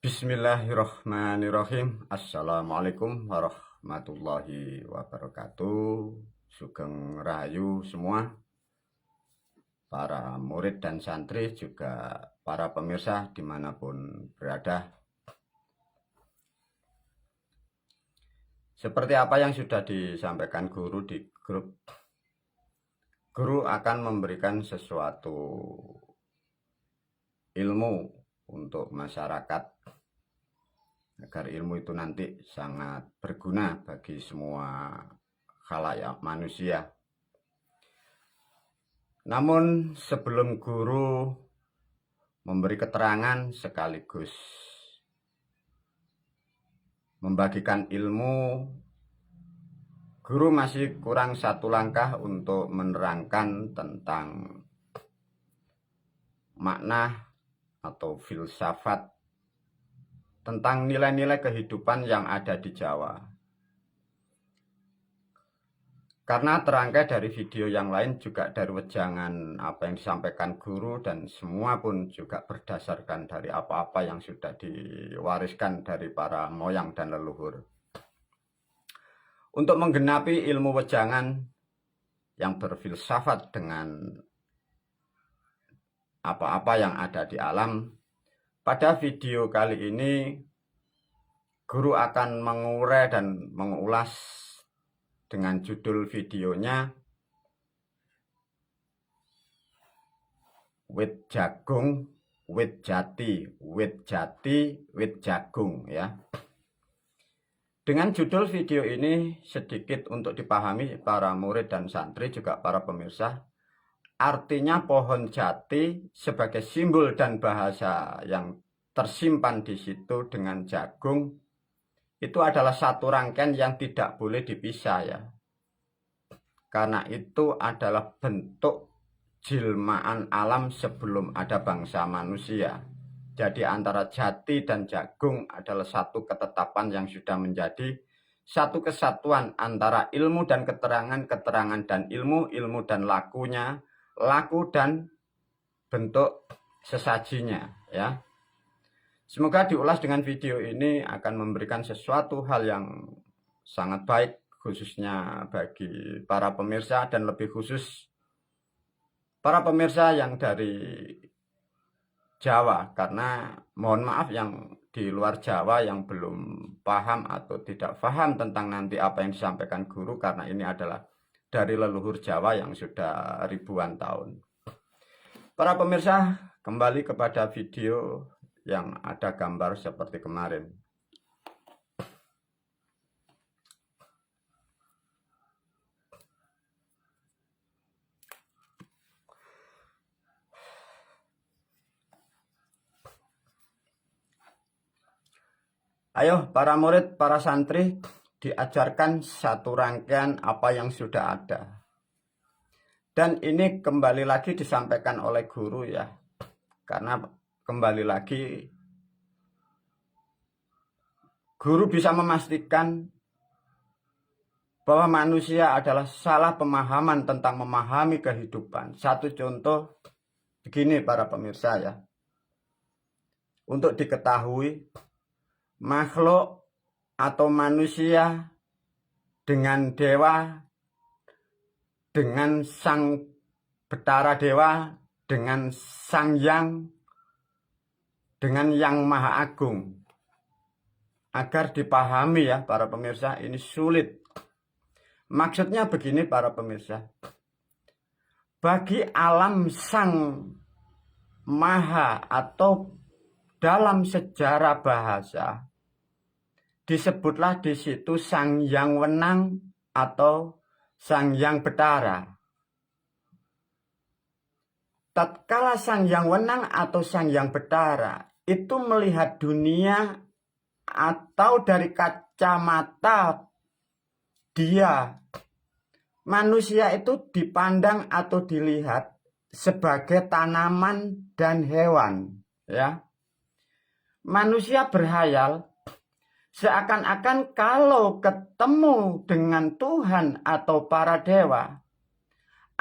Bismillahirrahmanirrahim. Assalamualaikum warahmatullahi wabarakatuh. Sugeng Rahayu semua, para murid dan santri, juga para pemirsa dimanapun berada. Seperti apa yang sudah disampaikan guru di grup, guru akan memberikan sesuatu ilmu untuk masyarakat, agar ilmu itu nanti sangat berguna bagi semua khalayak manusia. Namun sebelum guru memberi keterangan sekaligus membagikan ilmu, guru masih kurang satu langkah untuk menerangkan tentang makna atau filsafat tentang nilai-nilai kehidupan yang ada di Jawa. Karena terangkai dari video yang lain, juga dari wejangan apa yang disampaikan guru, dan semua pun juga berdasarkan dari apa-apa yang sudah diwariskan dari para moyang dan leluhur. Untuk menggenapi ilmu wejangan yang berfilsafat dengan apa-apa yang ada di alam, pada video kali ini guru akan mengurai dan mengulas dengan judul videonya Wit Jagung, Wit Jati, Wit Jati, Wit Jagung, ya. Dengan judul video ini sedikit untuk dipahami para murid dan santri, juga para pemirsa. Artinya pohon jati sebagai simbol dan bahasa yang tersimpan di situ dengan jagung itu adalah satu rangkaian yang tidak boleh dipisah, ya. Karena itu adalah bentuk jelmaan alam sebelum ada bangsa manusia. Jadi antara jati dan jagung adalah satu ketetapan yang sudah menjadi satu kesatuan antara ilmu dan keterangan, keterangan dan ilmu, ilmu dan lakunya, laku dan bentuk sesajinya, ya. Semoga diulas dengan video ini akan memberikan sesuatu hal yang sangat baik, khususnya bagi para pemirsa, dan lebih khusus para pemirsa yang dari Jawa, karena mohon maaf yang di luar Jawa yang belum paham atau tidak paham tentang nanti apa yang disampaikan guru, karena ini adalah dari leluhur Jawa yang sudah ribuan tahun. Para pemirsa, kembali kepada video yang ada gambar seperti kemarin. Ayo para murid, para santri, diajarkan satu rangkaian apa yang sudah ada. Dan ini kembali lagi disampaikan oleh guru, ya. Karena kembali lagi guru bisa memastikan bahwa manusia adalah salah pemahaman tentang memahami kehidupan. Satu contoh begini para pemirsa, ya. Untuk diketahui, makhluk atau manusia dengan dewa, dengan sang Betara Dewa, dengan sang Yang, dengan Yang Maha Agung. Agar dipahami, ya para pemirsa, ini sulit. Maksudnya begini para pemirsa. Bagi alam sang Maha atau dalam sejarah bahasa disebutlah di situ Sang Yang Wenang atau Sang Yang Betara. Tatkala Sang Yang Wenang atau Sang Yang Betara itu melihat dunia atau dari kacamata dia, manusia itu dipandang atau dilihat sebagai tanaman dan hewan, ya. Manusia berhayal seakan-akan kalau ketemu dengan Tuhan atau para dewa,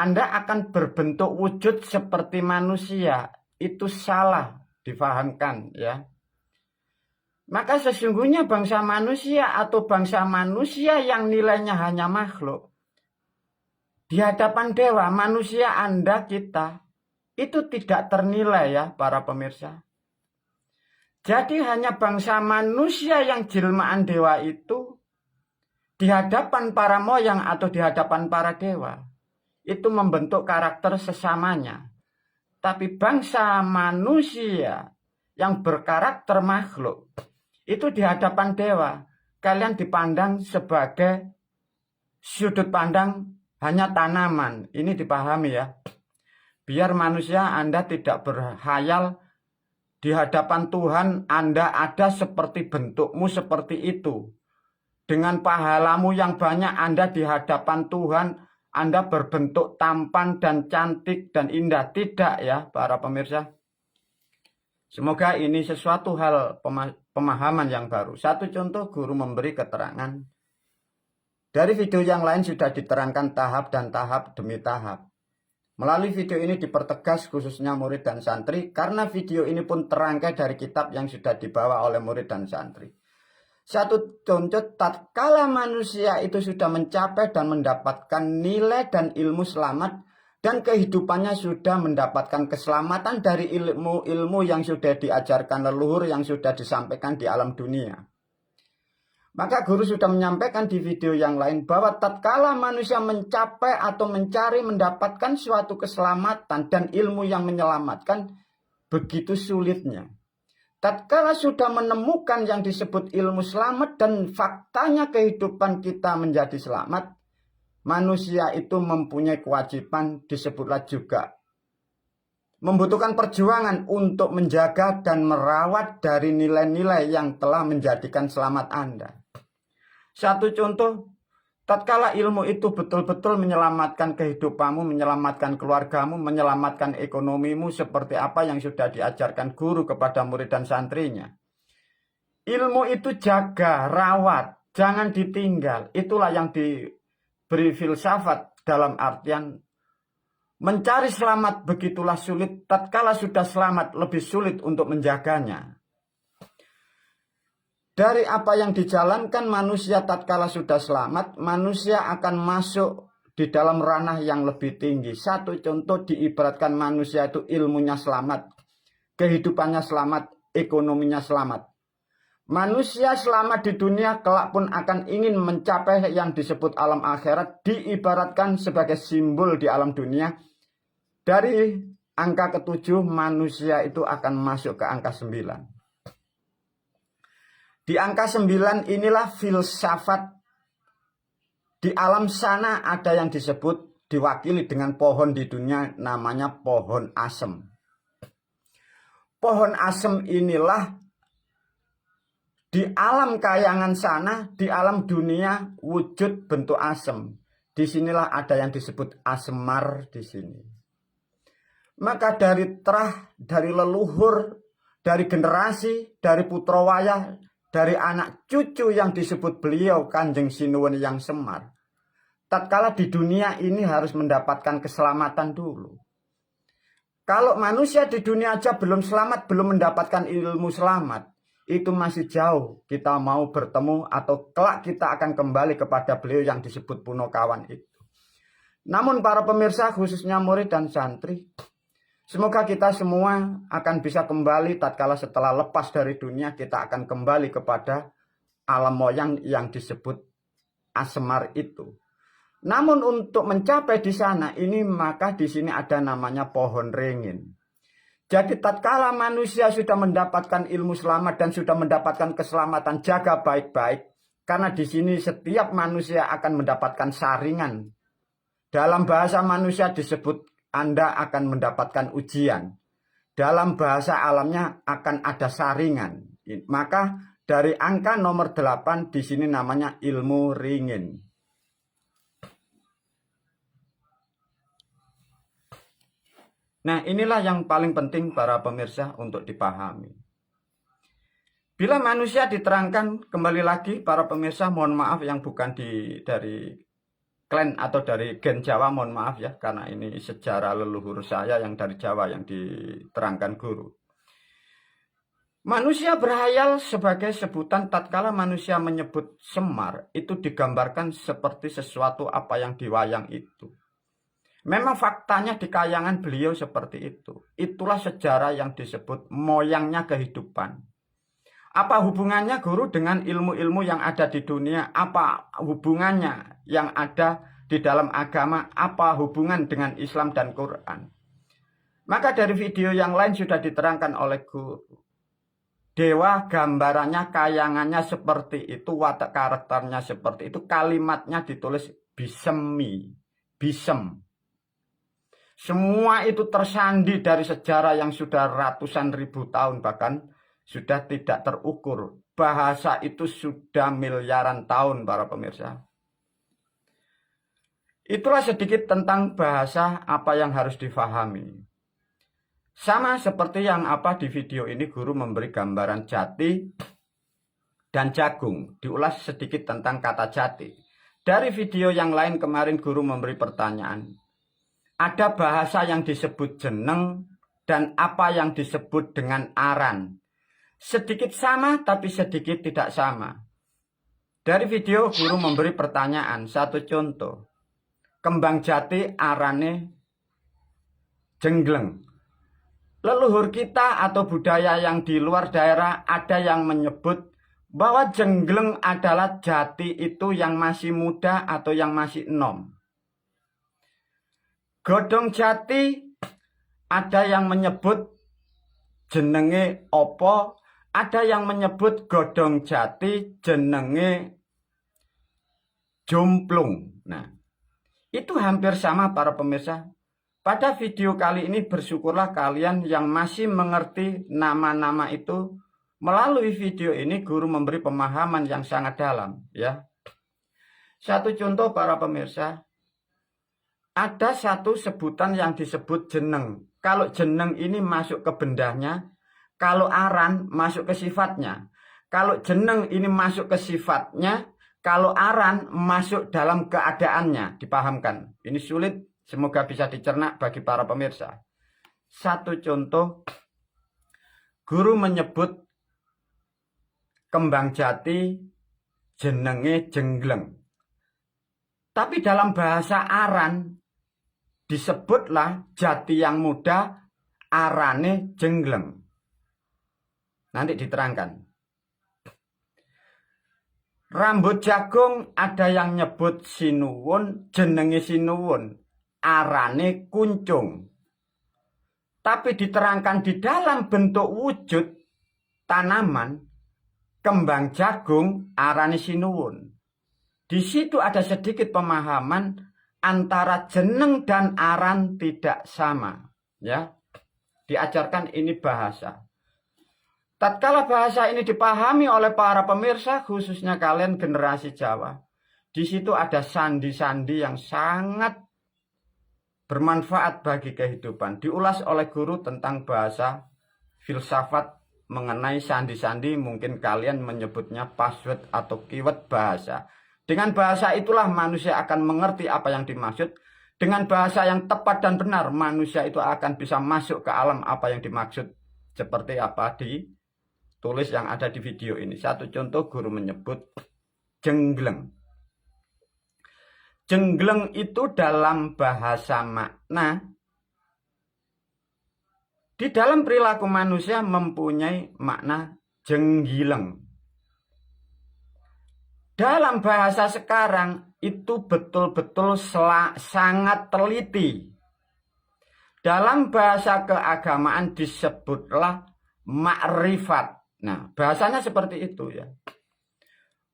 Anda akan berbentuk wujud seperti manusia. Itu salah difahamkan, ya. Maka sesungguhnya bangsa manusia atau bangsa manusia yang nilainya hanya makhluk, di hadapan dewa, manusia Anda, kita, itu tidak ternilai ya para pemirsa. Jadi hanya bangsa manusia yang jelmaan dewa itu, di hadapan para moyang atau di hadapan para dewa, itu membentuk karakter sesamanya. Tapi bangsa manusia yang berkarakter makhluk, itu di hadapan dewa, kalian dipandang sebagai sudut pandang hanya tanaman. Ini dipahami ya. Biar manusia Anda tidak berhayal di hadapan Tuhan Anda ada seperti bentukmu seperti itu. Dengan pahalamu yang banyak Anda di hadapan Tuhan Anda berbentuk tampan dan cantik dan indah. Tidak ya para pemirsa. Semoga ini sesuatu hal pemahaman yang baru. Satu contoh, guru memberi keterangan. Dari video yang lain sudah diterangkan tahap dan tahap demi tahap. Melalui video ini dipertegas khususnya murid dan santri, karena video ini pun terangkai dari kitab yang sudah dibawa oleh murid dan santri. Satu contoh, tatkala manusia itu sudah mencapai dan mendapatkan nilai dan ilmu selamat, dan kehidupannya sudah mendapatkan keselamatan dari ilmu-ilmu yang sudah diajarkan leluhur, yang sudah disampaikan di alam dunia. Maka guru sudah menyampaikan di video yang lain bahwa tatkala manusia mencapai atau mencari mendapatkan suatu keselamatan dan ilmu yang menyelamatkan, begitu sulitnya. Tatkala sudah menemukan yang disebut ilmu selamat dan faktanya kehidupan kita menjadi selamat, manusia itu mempunyai kewajiban, disebutlah juga membutuhkan perjuangan untuk menjaga dan merawat dari nilai-nilai yang telah menjadikan selamat Anda. Satu contoh, tatkala ilmu itu betul-betul menyelamatkan kehidupanmu, menyelamatkan keluargamu, menyelamatkan ekonomimu seperti apa yang sudah diajarkan guru kepada murid dan santrinya. Ilmu itu jaga, rawat, jangan ditinggal. Itulah yang diberi filsafat dalam artian mencari selamat begitulah sulit, tatkala sudah selamat lebih sulit untuk menjaganya. Dari apa yang dijalankan manusia tatkala sudah selamat, manusia akan masuk di dalam ranah yang lebih tinggi. Satu contoh, diibaratkan manusia itu ilmunya selamat, kehidupannya selamat, ekonominya selamat. Manusia selamat di dunia kelak pun akan ingin mencapai yang disebut alam akhirat, diibaratkan sebagai simbol di alam dunia. Dari angka ke-7 manusia itu akan masuk ke angka 9. Di angka 9 inilah filsafat. Di alam sana ada yang disebut diwakili dengan pohon di dunia, namanya pohon asem. Pohon asem inilah di alam kayangan sana, di alam dunia wujud bentuk asem. Disinilah ada yang disebut asemar di sini. Maka dari terah, dari leluhur, dari generasi, dari putra wayah, dari anak cucu yang disebut beliau Kanjeng Sinuwun yang Semar, tatkala di dunia ini harus mendapatkan keselamatan dulu. Kalau manusia di dunia aja belum selamat, belum mendapatkan ilmu selamat, itu masih jauh kita mau bertemu atau kelak kita akan kembali kepada beliau yang disebut Punokawan itu. Namun para pemirsa khususnya murid dan santri, semoga kita semua akan bisa kembali tatkala setelah lepas dari dunia, kita akan kembali kepada alam moyang yang disebut asemar itu. Namun untuk mencapai di sana ini, maka di sini ada namanya pohon ringin. Jadi tatkala manusia sudah mendapatkan ilmu selamat dan sudah mendapatkan keselamatan, jaga baik-baik, karena di sini setiap manusia akan mendapatkan saringan. Dalam bahasa manusia disebut Anda akan mendapatkan ujian. Dalam bahasa alamnya akan ada saringan. Maka dari angka nomor 8 di sini namanya ilmu ringin. Nah, inilah yang paling penting para pemirsa untuk dipahami. Bila manusia diterangkan, kembali lagi para pemirsa, mohon maaf yang bukan dari klan atau dari gen Jawa, mohon maaf ya, karena ini sejarah leluhur saya yang dari Jawa yang diterangkan guru. Manusia berhayal sebagai sebutan tatkala manusia menyebut Semar itu digambarkan seperti sesuatu apa yang diwayang itu. Memang faktanya di kayangan beliau seperti itu. Itulah sejarah yang disebut moyangnya kehidupan. Apa hubungannya guru dengan ilmu-ilmu yang ada di dunia? Apa hubungannya yang ada di dalam agama? Apa hubungan dengan Islam dan Quran? Maka dari video yang lain sudah diterangkan oleh guru. Dewa gambarannya, kayangannya seperti itu, watak karakternya seperti itu, kalimatnya ditulis bisemi, bisem. Semua itu tersandi dari sejarah yang sudah ratusan ribu tahun, bahkan sudah tidak terukur. Bahasa itu sudah miliaran tahun, para pemirsa. Itulah sedikit tentang bahasa apa yang harus difahami. Sama seperti yang apa di video ini, guru memberi gambaran jati dan jagung. Diulas sedikit tentang kata jati. Dari video yang lain kemarin guru memberi pertanyaan. Ada bahasa yang disebut jeneng dan apa yang disebut dengan aran. Sedikit sama tapi sedikit tidak sama. Dari video guru memberi pertanyaan, satu contoh. Kembang jati arane jengleng. Leluhur kita atau budaya yang di luar daerah ada yang menyebut bahwa jengleng adalah jati itu yang masih muda atau yang masih enom. Godong jati ada yang menyebut jenenge opo, ada yang menyebut godong jati jenenge jomplung. Nah, itu hampir sama para pemirsa. Pada video kali ini bersyukurlah kalian yang masih mengerti nama-nama itu. Melalui video ini guru memberi pemahaman yang sangat dalam, ya. Satu contoh para pemirsa. Ada satu sebutan yang disebut jeneng. Kalau jeneng ini masuk ke bendanya, kalau aran masuk ke sifatnya. Kalau jeneng ini masuk ke sifatnya, kalau aran masuk dalam keadaannya. Dipahamkan. Ini sulit. Semoga bisa dicerna bagi para pemirsa. Satu contoh, guru menyebut kembang jati jenenge jengleng. Tapi dalam bahasa aran disebutlah jati yang muda arane jengleng. Nanti diterangkan. Rambut jagung ada yang nyebut sinuwun, jenenge sinuwun. Arane kuncung. Tapi diterangkan di dalam bentuk wujud tanaman, kembang jagung arane sinuwun. Di situ ada sedikit pemahaman antara jeneng dan aran tidak sama, ya. Diajarkan ini bahasa. Tatkala bahasa ini dipahami oleh para pemirsa, khususnya kalian generasi Jawa, di situ ada sandi-sandi yang sangat bermanfaat bagi kehidupan. Diulas oleh guru tentang bahasa filsafat mengenai sandi-sandi, mungkin kalian menyebutnya password atau keyword bahasa. Dengan bahasa itulah manusia akan mengerti apa yang dimaksud. Dengan bahasa yang tepat dan benar, manusia itu akan bisa masuk ke alam apa yang dimaksud. Seperti apa ditulis yang ada di video ini. Satu contoh guru menyebut jengleng. Jengleng itu dalam bahasa makna, di dalam perilaku manusia mempunyai makna jenggileng. Dalam bahasa sekarang itu betul-betul sangat teliti. Dalam bahasa keagamaan disebutlah makrifat. Nah, bahasanya seperti itu ya.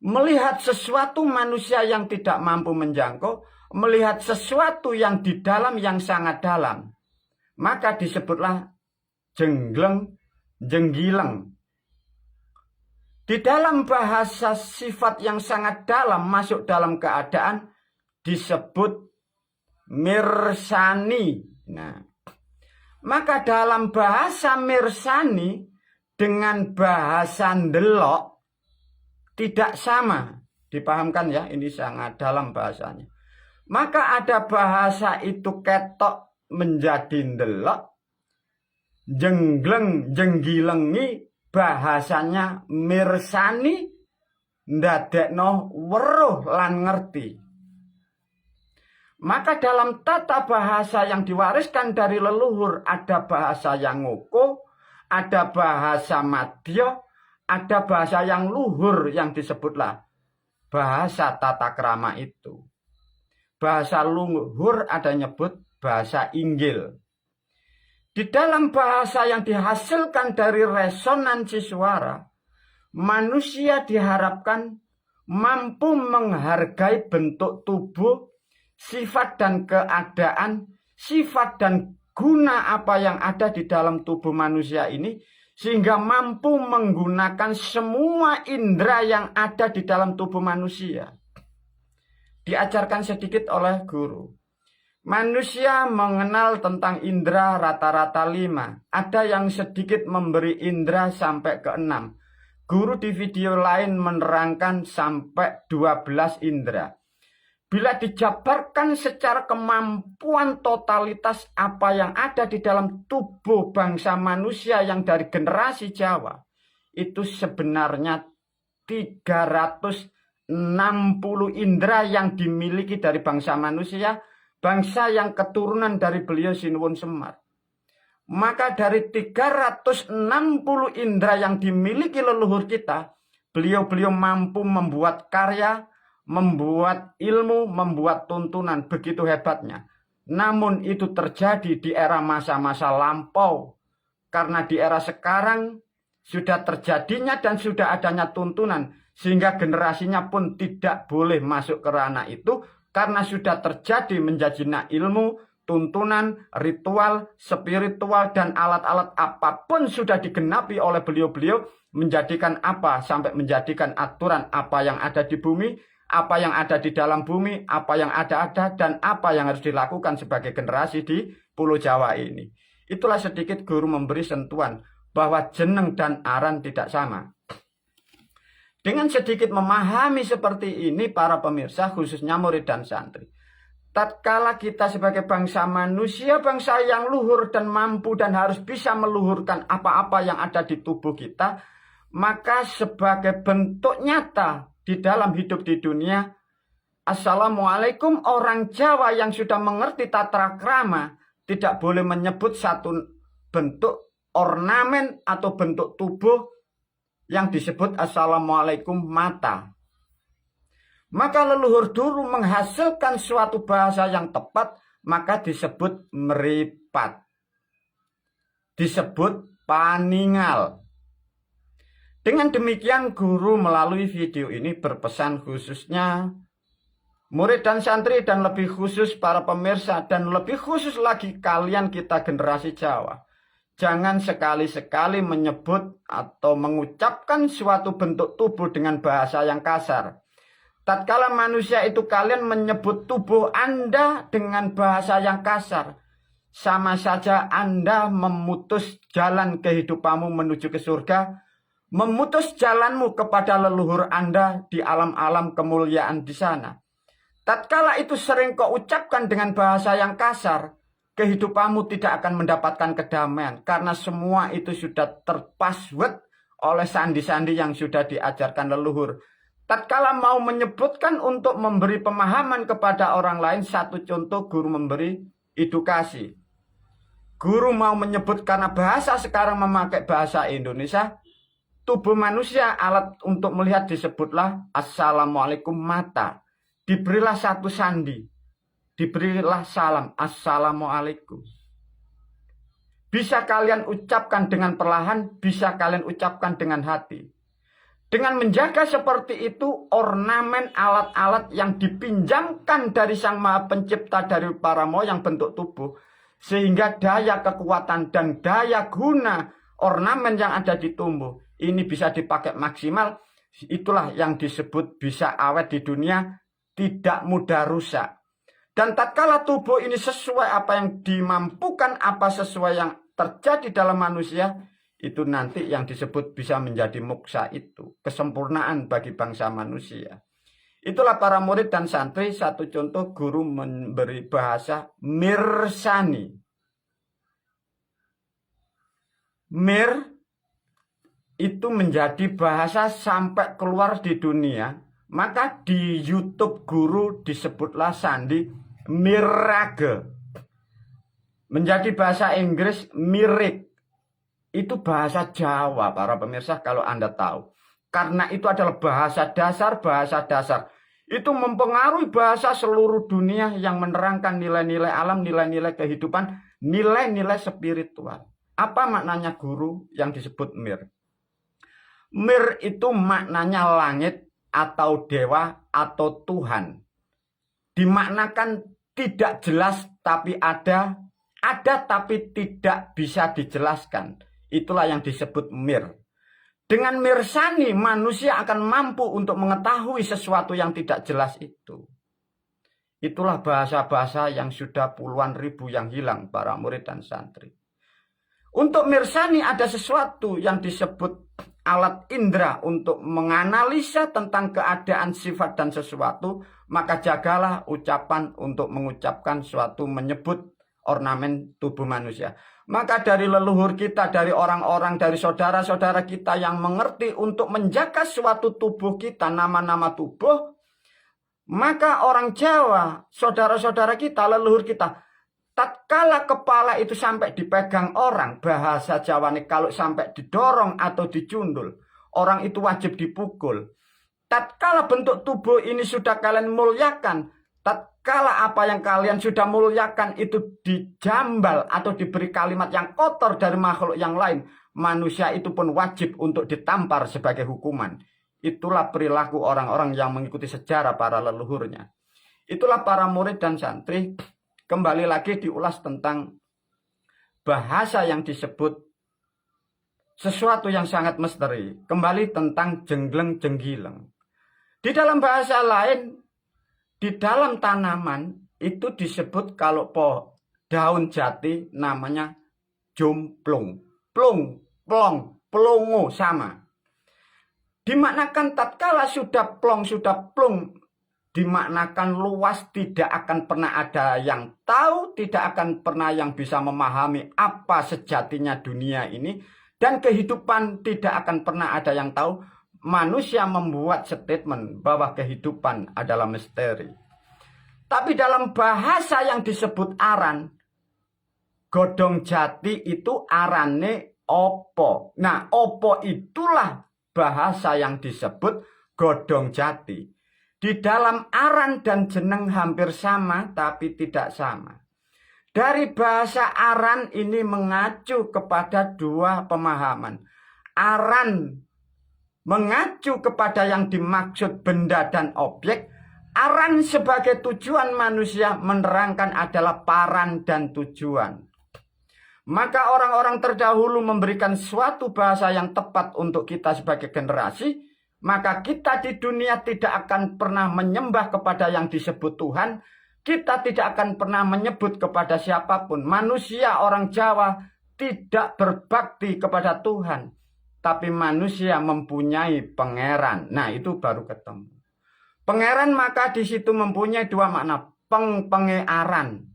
Melihat sesuatu manusia yang tidak mampu menjangkau, melihat sesuatu yang di dalam yang sangat dalam, maka disebutlah jengleng, jenggileng. Di dalam bahasa sifat yang sangat dalam masuk dalam keadaan disebut mirsani. Nah, maka dalam bahasa mirsani dengan bahasa ndelok tidak sama. Dipahamkan ya, ini sangat dalam bahasanya. Maka ada bahasa itu ketok menjadi ndelok, jengleng, jenggilengi bahasanya mirsani, ndadekno weruh lan ngerti. Maka dalam tata bahasa yang diwariskan dari leluhur ada bahasa yang ngoko, ada bahasa madya, ada bahasa yang luhur yang disebutlah bahasa tata krama itu. Bahasa luhur ada nyebut bahasa inggil. Di dalam bahasa yang dihasilkan dari resonansi suara, manusia diharapkan mampu menghargai bentuk tubuh, sifat dan keadaan, sifat dan guna apa yang ada di dalam tubuh manusia ini, sehingga mampu menggunakan semua indera yang ada di dalam tubuh manusia. Diajarkan sedikit oleh guru. Manusia mengenal tentang indera rata-rata 5. Ada yang sedikit memberi indera sampai ke 6. Guru di video lain menerangkan sampai 12 indera. Bila dijabarkan secara kemampuan totalitas apa yang ada di dalam tubuh bangsa manusia yang dari generasi Jawa, itu sebenarnya 360 indera yang dimiliki dari bangsa manusia, bangsa yang keturunan dari beliau Sinuwun Semar. Maka dari 360 indera yang dimiliki leluhur kita, beliau-beliau mampu membuat karya, membuat ilmu, membuat tuntunan, begitu hebatnya. Namun itu terjadi di era masa-masa lampau. Karena di era sekarang sudah terjadinya dan sudah adanya tuntunan, sehingga generasinya pun tidak boleh masuk ke ranah itu, karena sudah terjadi menjajina ilmu, tuntunan, ritual, spiritual, dan alat-alat apapun sudah digenapi oleh beliau-beliau, menjadikan apa, sampai menjadikan aturan apa yang ada di bumi, apa yang ada di dalam bumi, apa yang ada, dan apa yang harus dilakukan sebagai generasi di Pulau Jawa ini. Itulah sedikit guru memberi sentuhan bahwa jeneng dan aran tidak sama. Dengan sedikit memahami seperti ini para pemirsa, khususnya murid dan santri, tatkala kita sebagai bangsa manusia, bangsa yang luhur dan mampu dan harus bisa meluhurkan apa-apa yang ada di tubuh kita, maka sebagai bentuk nyata di dalam hidup di dunia, assalamualaikum, orang Jawa yang sudah mengerti tata krama tidak boleh menyebut satu bentuk ornamen atau bentuk tubuh yang disebut assalamualaikum mata. Maka leluhur dulu menghasilkan suatu bahasa yang tepat, maka disebut meripat, disebut paningal. Dengan demikian guru melalui video ini berpesan khususnya murid dan santri, dan lebih khusus para pemirsa, dan lebih khusus lagi kalian kita generasi Jawa. Jangan sekali-sekali menyebut atau mengucapkan suatu bentuk tubuh dengan bahasa yang kasar. Tatkala manusia itu kalian menyebut tubuh Anda dengan bahasa yang kasar, sama saja Anda memutus jalan kehidupanmu menuju ke surga, memutus jalanmu kepada leluhur Anda di alam-alam kemuliaan di sana. Tatkala itu sering kau ucapkan dengan bahasa yang kasar, kehidupanmu tidak akan mendapatkan kedamaian, karena semua itu sudah terpassword oleh sandi-sandi yang sudah diajarkan leluhur. Tatkala mau menyebutkan untuk memberi pemahaman kepada orang lain, satu contoh guru memberi edukasi. Guru mau menyebut karena bahasa sekarang memakai bahasa Indonesia, tubuh manusia alat untuk melihat disebutlah assalamualaikum mata. Diberilah satu sandi, diberilah salam assalamualaikum. Bisa kalian ucapkan dengan perlahan, bisa kalian ucapkan dengan hati. Dengan menjaga seperti itu, ornamen alat-alat yang dipinjamkan dari Sang Maha Pencipta dari para moyang bentuk tubuh, sehingga daya kekuatan dan daya guna ornamen yang ada di tubuh ini bisa dipakai maksimal. Itulah yang disebut bisa awet di dunia, tidak mudah rusak. Dan tatkala tubuh ini sesuai apa yang dimampukan, apa sesuai yang terjadi dalam manusia, itu nanti yang disebut bisa menjadi moksa, itu kesempurnaan bagi bangsa manusia. Itulah para murid dan santri, satu contoh guru memberi bahasa mirsani. Mir itu menjadi bahasa sampai keluar di dunia, maka di YouTube guru disebutlah sandi mirage. Menjadi bahasa Inggris mirik. Itu bahasa Jawa, para pemirsa, kalau Anda tahu. Karena itu adalah bahasa dasar. Itu mempengaruhi bahasa seluruh dunia yang menerangkan nilai-nilai alam, nilai-nilai kehidupan, nilai-nilai spiritual. Apa maknanya guru yang disebut mir? Mir itu maknanya langit atau dewa atau Tuhan. Dimaknakan tidak jelas tapi ada tapi tidak bisa dijelaskan. Itulah yang disebut mir. Dengan mirsani, manusia akan mampu untuk mengetahui sesuatu yang tidak jelas itu. Itulah bahasa-bahasa yang sudah puluhan ribu yang hilang para murid dan santri. Untuk mirsani ada sesuatu yang disebut alat indera untuk menganalisa tentang keadaan sifat dan sesuatu, maka jagalah ucapan untuk mengucapkan suatu menyebut ornamen tubuh manusia. Maka dari leluhur kita, dari orang-orang, dari saudara-saudara kita yang mengerti untuk menjaga suatu tubuh kita, nama-nama tubuh, maka orang Jawa, saudara-saudara kita, leluhur kita, tatkala kepala itu sampai dipegang orang, bahasa Jawa ini kalau sampai didorong atau dicundul, orang itu wajib dipukul. Tatkala bentuk tubuh ini sudah kalian muliakan, tatkala apa yang kalian sudah muliakan itu dijambal atau diberi kalimat yang kotor dari makhluk yang lain, manusia itu pun wajib untuk ditampar sebagai hukuman. Itulah perilaku orang-orang yang mengikuti sejarah para leluhurnya. Itulah para murid dan santri. Kembali lagi diulas tentang bahasa yang disebut sesuatu yang sangat misteri. Kembali tentang jengleng jenggileng. Di dalam bahasa lain, di dalam tanaman itu disebut kalau daun jati namanya jomplung. Plung, plong, plongo sama. Dimaknakan tatkala sudah plong, dimaknakan luas, tidak akan pernah ada yang tahu, tidak akan pernah yang bisa memahami apa sejatinya dunia ini, dan kehidupan tidak akan pernah ada yang tahu. Manusia membuat statement bahwa kehidupan adalah misteri. Tapi dalam bahasa yang disebut aran, godong jati itu arane opo. Nah, opo itulah bahasa yang disebut godong jati. Di dalam aran dan jeneng hampir sama, tapi tidak sama. Dari bahasa aran ini mengacu kepada dua pemahaman. Aran mengacu kepada yang dimaksud benda dan objek. Aran sebagai tujuan manusia menerangkan adalah paran dan tujuan. Maka orang-orang terdahulu memberikan suatu bahasa yang tepat untuk kita sebagai generasi. Maka kita di dunia tidak akan pernah menyembah kepada yang disebut Tuhan. Kita tidak akan pernah menyebut kepada siapapun. Manusia orang Jawa tidak berbakti kepada Tuhan. Tapi manusia mempunyai pangeran. Nah, itu baru ketemu. Pangeran maka di situ mempunyai dua makna. Pengearan.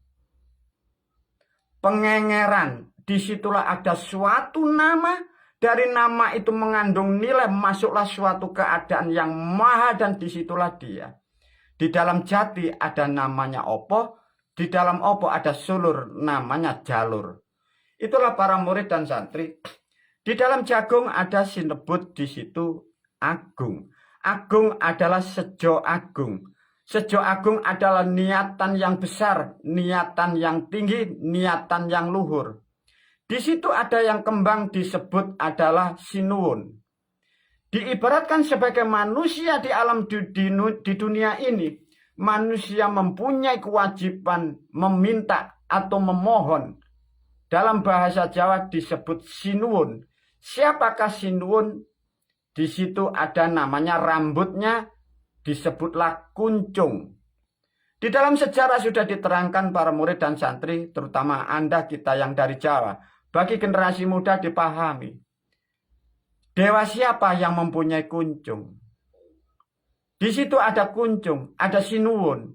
Pengengeran. Disitulah ada suatu nama. Dari nama itu mengandung nilai. Masuklah suatu keadaan yang maha dan disitulah dia. Di dalam jati ada namanya opo. Di dalam opo ada sulur namanya jalur. Itulah para murid dan santri. Di dalam jagung ada sinebut di situ agung. Agung adalah sejo agung. Sejo agung adalah niatan yang besar, niatan yang tinggi, niatan yang luhur. Di situ ada yang kembang disebut adalah sinuwun. Diibaratkan sebagai manusia di alam di dunia ini, manusia mempunyai kewajiban meminta atau memohon. Dalam bahasa Jawa disebut sinuwun. Siapakah sinuwun? Di situ ada namanya rambutnya, disebutlah kuncung. Di dalam sejarah sudah diterangkan para murid dan santri, terutama Anda kita yang dari Jawa. Bagi generasi muda dipahami. Dewa siapa yang mempunyai kuncung? Di situ ada kuncung, ada sinuwun,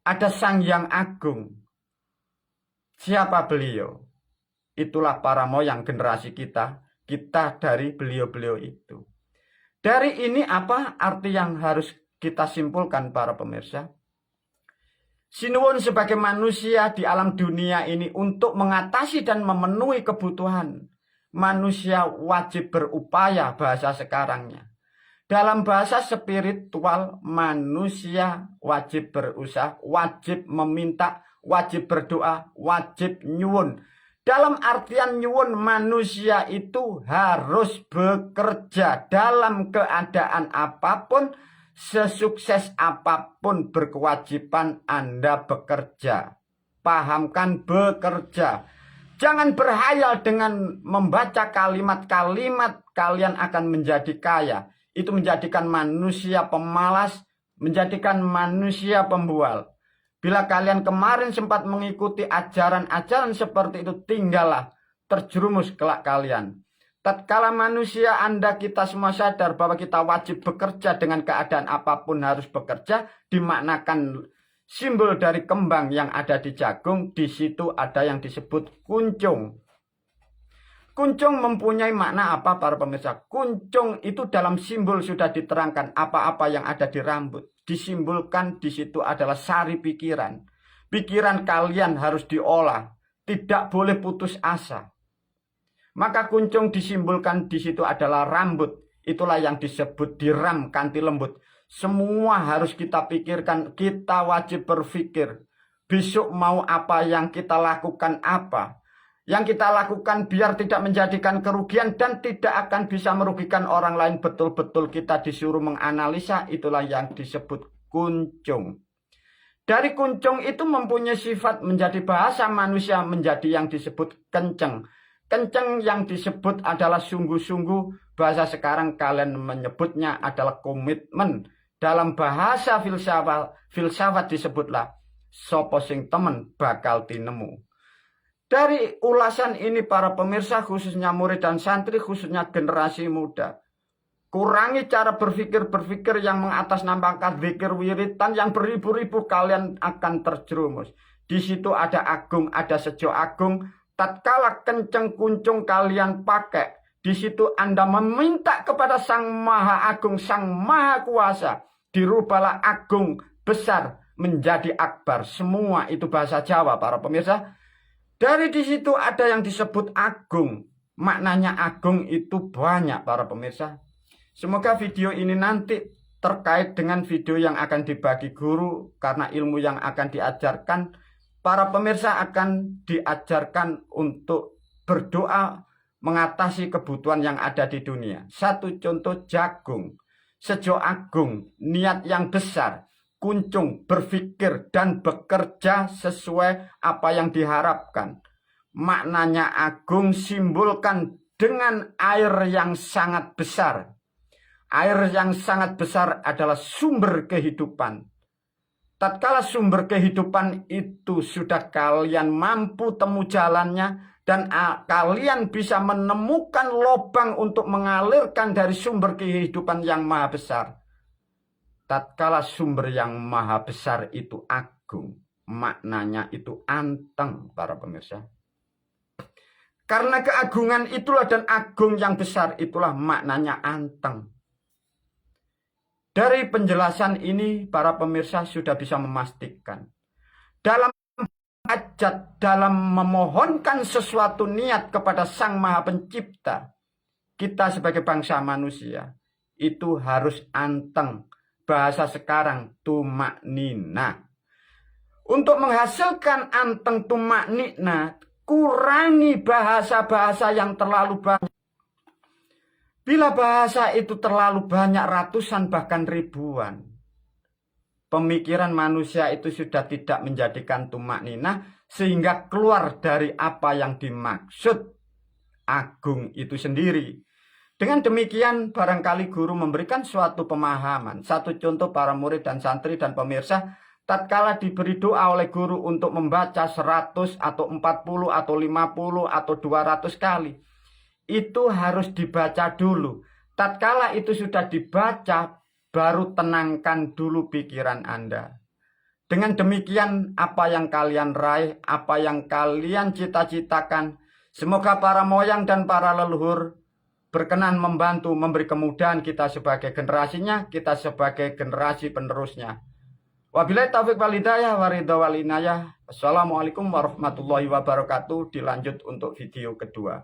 ada Sang Hyang Agung. Siapa beliau? Itulah para moyang generasi kita. kita dari beliau-beliau itu. Dari ini apa arti yang harus kita simpulkan para pemirsa? Sinuwun sebagai manusia di alam dunia ini untuk mengatasi dan memenuhi kebutuhan manusia wajib berupaya bahasa sekarangnya. Dalam bahasa spiritual, manusia wajib berusaha, wajib meminta, wajib berdoa, wajib nyuwun. Dalam artian nyuwun, manusia itu harus bekerja dalam keadaan apapun, sesukses apapun berkewajiban Anda bekerja. Pahamkan bekerja. Jangan berhayal dengan membaca kalimat-kalimat kalian akan menjadi kaya. Itu menjadikan manusia pemalas, menjadikan manusia pembual. Bila kalian kemarin sempat mengikuti ajaran-ajaran seperti itu, tinggallah terjerumus kelak kalian. Tatkala manusia Anda kita semua sadar bahwa kita wajib bekerja dengan keadaan apapun harus bekerja, dimaknakan simbol dari kembang yang ada di jagung, di situ ada yang disebut kuncung. Kuncung mempunyai makna apa para pemirsa? Kuncung itu dalam simbol sudah diterangkan apa-apa yang ada di rambut. Disimbolkan di situ adalah sari pikiran. Pikiran kalian harus diolah, tidak boleh putus asa. Maka kuncung disimbolkan di situ adalah rambut. Itulah yang disebut diram kanthi lembut. Semua harus kita pikirkan, kita wajib berpikir. Besok mau apa yang kita lakukan apa? Yang kita lakukan biar tidak menjadikan kerugian dan tidak akan bisa merugikan orang lain. Betul-betul kita disuruh menganalisa, itulah yang disebut kuncung. Dari kuncung itu mempunyai sifat menjadi bahasa manusia menjadi yang disebut kenceng. Kenceng yang disebut adalah sungguh-sungguh, bahasa sekarang kalian menyebutnya adalah komitmen. Dalam bahasa filsafat disebutlah sopo sing temen bakal tinemu. Dari ulasan ini para pemirsa, khususnya murid dan santri, khususnya generasi muda, kurangi cara berpikir yang mengatasnamakan zikir wiritan yang beribu-ribu, kalian akan terjerumus. Di situ ada agung, ada sejo agung. Tatkala kenceng kuncung kalian pakai, di situ Anda meminta kepada Sang Maha Agung, Sang Maha Kuasa, dirubahlah agung besar menjadi akbar. Semua itu bahasa Jawa para pemirsa. Dari di situ ada yang disebut agung. Maknanya agung itu banyak para pemirsa. Semoga video ini nanti terkait dengan video yang akan dibagi guru, karena ilmu yang akan diajarkan, para pemirsa akan diajarkan untuk berdoa mengatasi kebutuhan yang ada di dunia. Satu contoh jagung, sejo agung, niat yang besar. Kuncung, berpikir dan bekerja sesuai apa yang diharapkan. Maknanya agung simbolkan dengan air yang sangat besar. Air yang sangat besar adalah sumber kehidupan. Tatkala sumber kehidupan itu sudah kalian mampu temu jalannya dan kalian bisa menemukan lubang untuk mengalirkan dari sumber kehidupan yang maha besar. Tatkala sumber yang maha besar itu agung, maknanya itu anteng para pemirsa. Karena keagungan itulah dan agung yang besar itulah maknanya anteng. Dari penjelasan ini para pemirsa sudah bisa memastikan. Dalam hajat, dalam memohonkan sesuatu niat kepada Sang Maha Pencipta, kita sebagai bangsa manusia itu harus anteng. Bahasa sekarang tumak nina. Untuk menghasilkan anteng tumak nina, kurangi bahasa-bahasa yang terlalu banyak. Bila bahasa itu terlalu banyak, ratusan bahkan ribuan, pemikiran manusia itu sudah tidak menjadikan tumak nina, sehingga keluar dari apa yang dimaksud agung itu sendiri. Dengan demikian barangkali guru memberikan suatu pemahaman. Satu contoh para murid dan santri dan pemirsa, tatkala diberi doa oleh guru untuk membaca 100 atau 40 atau 50 atau 200 kali, itu harus dibaca dulu. Tatkala itu sudah dibaca, baru tenangkan dulu pikiran Anda. Dengan demikian apa yang kalian raih, apa yang kalian cita-citakan, semoga para moyang dan para leluhur berkenan membantu, memberi kemudahan kita sebagai generasinya, kita sebagai generasi penerusnya. Wabillahi taufiq wal hidayah wa ridha wal inayah. Assalamualaikum warahmatullahi wabarakatuh. Dilanjut untuk video kedua.